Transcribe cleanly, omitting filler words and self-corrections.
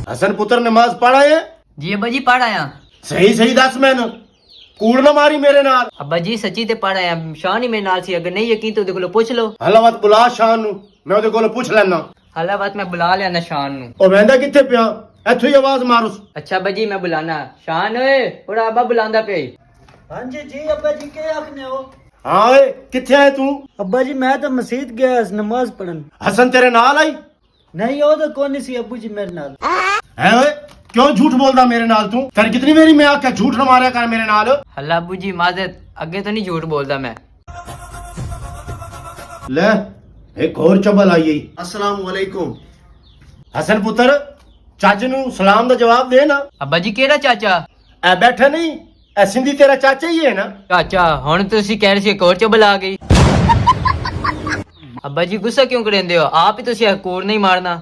हसन पुत्र नमाज पढ़ आए? जी अब्बा जी पढ़ आया। सही सही दस मैनू कूड़ ना मारी मेरे नाल। अब्बा जी सच्ची ते पढ़ आया, शान ही मेरे नाल सी, अगर नहीं यकीन तो ਉਹਦੇ ਕੋਲੋਂ ਪੁੱਛ ਲਓ। हलावत बुला शान नू, मैं ਉਹਦੇ ਕੋਲੋਂ ਪੁੱਛ ਲੈਣਾ। ਹਾਲਾ ਬਾਤ ਮੈਂ ਬੁਲਾ ਲਿਆ ਨਾ ਸ਼ਾਨ ਨੂੰ। ਉਹ ਵਹਿੰਦਾ ਕਿੱਥੇ ਪਿਆ? ਇੱਥੋਂ ਹੀ ਆਵਾਜ਼ ਮਾਰ ਉਸ। ਅੱਛਾ ਅੱਬਾ ਜੀ ਮੈਂ ਬੁਲਾਣਾ ਸ਼ਾਨ ਓਏ, ਉਹਦਾ ਅੱਬਾ ਬੁਲਾਉਂਦਾ ਪਿਆ ਈ। ਹਾਂਜੀ ਜੀ ਅੱਬਾ ਜੀ ਕੀ ਆਖਨੇ ਹੋ? ਹਾਂ ਓਏ ਕਿੱਥੇ ਆਏ ਤੂੰ? ਅੱਬਾ ਜੀ ਮੈਂ ਤਾਂ ਮਸਜਿਦ ਗਿਆ ਸੀ ਨਮਾਜ਼ ਪੜਨ। ਹਸਨ ਤੇਰੇ ਨਾਲ ਆਈ? ਨਹੀਂ ਉਹ ਤਾਂ ਕੋਈ ਨਹੀਂ ਸੀ ਅੱਬੂ ਜੀ ਮੇਰੇ ਨਾਲ। ਹੈ ਓਏ ਕਿਉਂ ਝੂਠ ਬੋਲਦਾ ਮੇਰੇ ਨਾਲ ਤੂੰ? ਤੇਰੀ ਕਿਤਨੀ ਮੇਰੀ ਮੈਂ ਆਖਿਆ ਝੂਠ ਨਾ ਮਾਰਿਆ ਕਰ ਮੇਰੇ ਨਾਲ। ਹੱਲਾ ਅੱਬੂ ਜੀ ਮਾਜ਼ਰਤ, ਅੱਗੇ ਤੋਂ ਨਹੀਂ ਝੂਠ ਬੋਲਦਾ ਮੈਂ। ਲੈ ਇੱਕ ਹੋਰ ਚਬਲ ਆਈ ਈ। अस्सलाम वालेकुम। ਹਸਨ ਪੁੱਤਰ ਚੱਜ ਨੂੰ ਸਲਾਮ ਦਾ ਜਵਾਬ ਦੇ ਨਾ। ਅੱਬਾ ਜੀ ਕਿਹੜਾ ਚਾਚਾ? ਐ ਬੈਠਾ ਨਹੀਂ, ਐ ਸਿੰਧੀ ਤੇਰਾ ਚਾਚਾ ਹੀ ਹੈ ਨਾ? ਚਾਚਾ ਹੁਣ ਤੁਸੀਂ ਕਹਿ ਰਹੇ ਸੀ ਇੱਕ ਹੋਰ ਚੁੱਬ ਆ ਗਈ। ਅੱਬਾ ਜੀ ਗੁੱਸਾ ਕਿਉਂ ਕਰਿੰਦੇ ਹੋ? ਆਪ ਹੀ ਤੁਸੀਂ ਕੋਰ ਨਹੀਂ ਮਾਰਨਾ।